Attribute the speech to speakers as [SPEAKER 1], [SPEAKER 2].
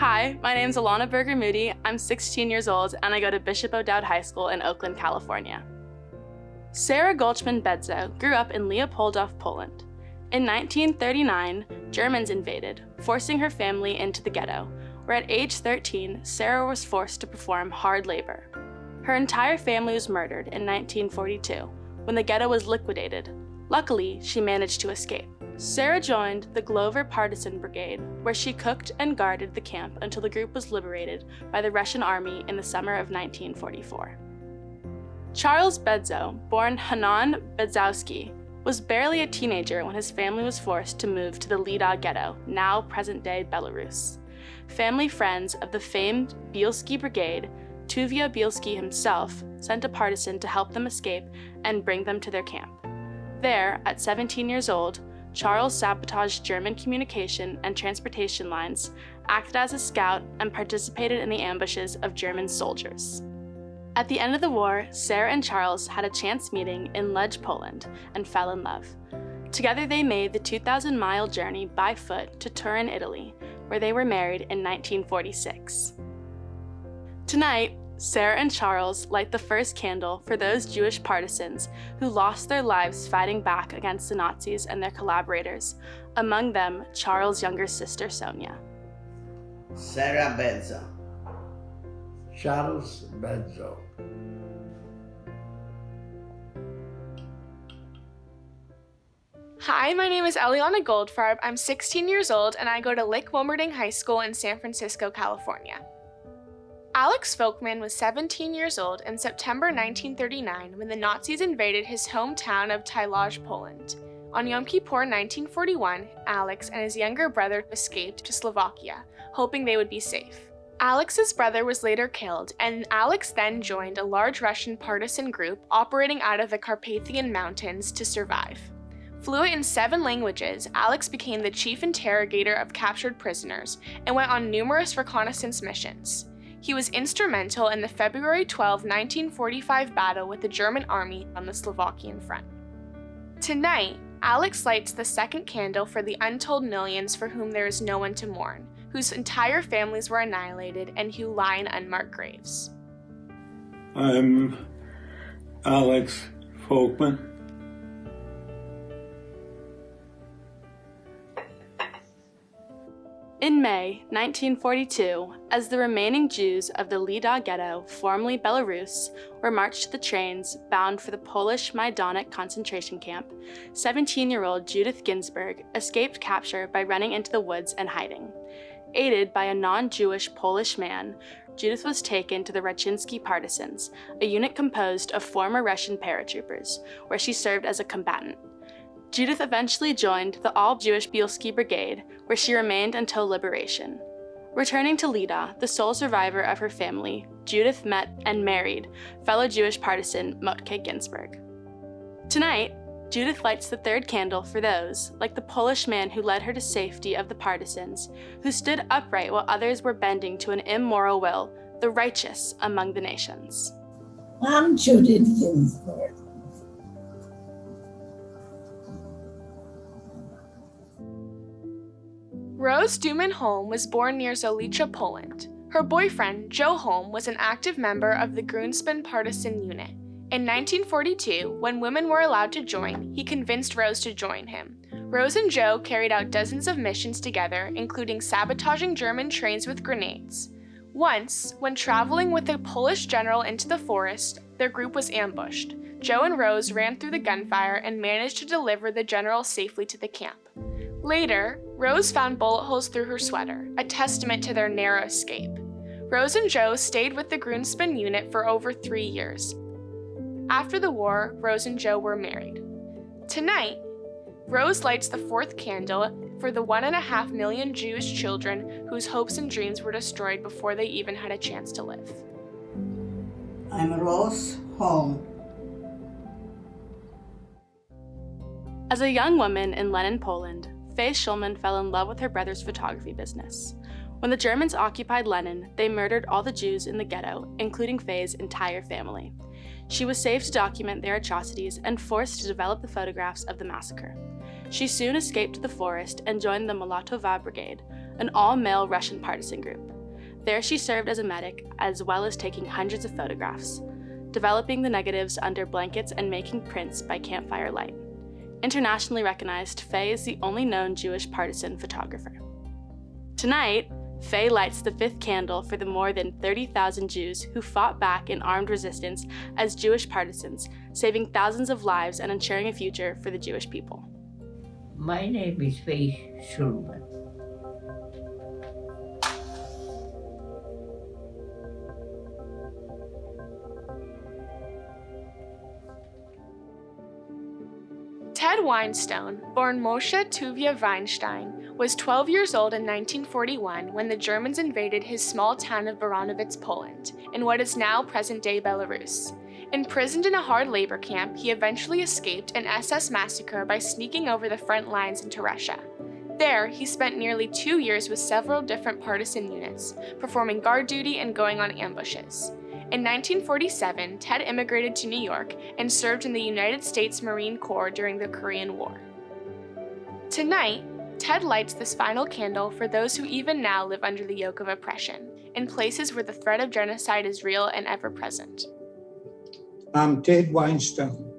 [SPEAKER 1] Hi, my name's Alana Berger-Moody. I'm 16 years old and I go to Bishop O'Dowd High School in Oakland, California. Sara Bedzow grew up in Leopoldov, Poland. In 1939, Germans invaded, forcing her family into the ghetto, where at age 13, Sara was forced to perform hard labor. Her entire family was murdered in 1942, when the ghetto was liquidated. Luckily, she managed to escape. Sara joined the Glover Partisan Brigade, where she cooked and guarded the camp until the group was liberated by the Russian army in the summer of 1944. Charles Bedzow, born Hanan Bedzowski, was barely a teenager when his family was forced to move to the Lida ghetto, now present-day Belarus. Family friends of the famed Bielski Brigade, Tuvia Bielski himself, sent a partisan to help them escape and bring them to their camp. There, at 17 years old, Charles sabotaged German communication and transportation lines, acted as a scout, and participated in the ambushes of German soldiers. At the end of the war, Sara and Charles had a chance meeting in Lodz, Poland, and fell in love. Together they made the 2,000-mile journey by foot to Turin, Italy, where they were married in 1946. Tonight, Sara and Charles light the first candle for those Jewish partisans who lost their lives fighting back against the Nazis and their collaborators, among them Charles' younger sister Sonia.
[SPEAKER 2] Sara Bedzow.
[SPEAKER 3] Charles Bedzow.
[SPEAKER 4] Hi, my name is Eliana Goldfarb. I'm 16 years old and I go to Lick Wilmerding High School in San Francisco, California. Alex Folkman was 17 years old in September 1939 when the Nazis invaded his hometown of Tylaj, Poland. On Yom Kippur 1941, Alex and his younger brother escaped to Slovakia, hoping they would be safe. Alex's brother was later killed, and Alex then joined a large Russian partisan group operating out of the Carpathian Mountains to survive. Fluent in 7 languages, Alex became the chief interrogator of captured prisoners and went on numerous reconnaissance missions. He was instrumental in the February 12, 1945 battle with the German army on the Slovakian front. Tonight, Alex lights the second candle for the untold millions for whom there is no one to mourn, whose entire families were annihilated and who lie in unmarked graves.
[SPEAKER 5] I'm Alex Folkman.
[SPEAKER 1] In May 1942, as the remaining Jews of the Lida ghetto, formerly Belarus, were marched to the trains bound for the Polish Majdanek concentration camp, 17-year-old Judith Ginsburg escaped capture by running into the woods and hiding. Aided by a non-Jewish Polish man, Judith was taken to the Rachinsky Partisans, a unit composed of former Russian paratroopers, where she served as a combatant. Judith eventually joined the all-Jewish Bielski Brigade, where she remained until liberation. Returning to Lida, the sole survivor of her family, Judith met and married fellow Jewish partisan Motke Ginsburg. Tonight, Judith lights the third candle for those, like the Polish man who led her to safety of the partisans, who stood upright while others were bending to an immoral will, the righteous among the nations.
[SPEAKER 6] I'm Judith Ginsburg.
[SPEAKER 4] Rose Duman Holm was born near Zolice, Poland. Her boyfriend, Joe Holm, was an active member of the Grunspan partisan unit. In 1942, when women were allowed to join, he convinced Rose to join him. Rose and Joe carried out dozens of missions together, including sabotaging German trains with grenades. Once, when traveling with a Polish general into the forest, their group was ambushed. Joe and Rose ran through the gunfire and managed to deliver the general safely to the camp. Later, Rose found bullet holes through her sweater, a testament to their narrow escape. Rose and Joe stayed with the Grunspan unit for over 3 years. After the war, Rose and Joe were married. Tonight, Rose lights the fourth candle for the 1.5 million Jewish children whose hopes and dreams were destroyed before they even had a chance to live.
[SPEAKER 2] I'm Rose Holm.
[SPEAKER 1] As a young woman in Lenin, Poland, Faye Schulman fell in love with her brother's photography business. When the Germans occupied Lenin, they murdered all the Jews in the ghetto, including Faye's entire family. She was saved to document their atrocities and forced to develop the photographs of the massacre. She soon escaped to the forest and joined the Molotova Brigade, an all-male Russian partisan group. There she served as a medic, as well as taking hundreds of photographs, developing the negatives under blankets and making prints by campfire light. Internationally recognized, Faye is the only known Jewish partisan photographer. Tonight, Faye lights the fifth candle for the more than 30,000 Jews who fought back in armed resistance as Jewish partisans, saving thousands of lives and ensuring a future for the Jewish people.
[SPEAKER 6] My name is Faye Schulman.
[SPEAKER 4] Ted Winestone, born Moshe Tuvia Weinstein, was 12 years old in 1941 when the Germans invaded his small town of Baranowitz, Poland, in what is now present-day Belarus. Imprisoned in a hard labor camp, he eventually escaped an SS massacre by sneaking over the front lines into Russia. There, he spent nearly 2 years with several different partisan units, performing guard duty and going on ambushes. In 1947, Ted immigrated to New York and served in the United States Marine Corps during the Korean War. Tonight, Ted lights this final candle for those who even now live under the yoke of oppression, in places where the threat of genocide is real and ever present.
[SPEAKER 3] I'm Ted Winestone.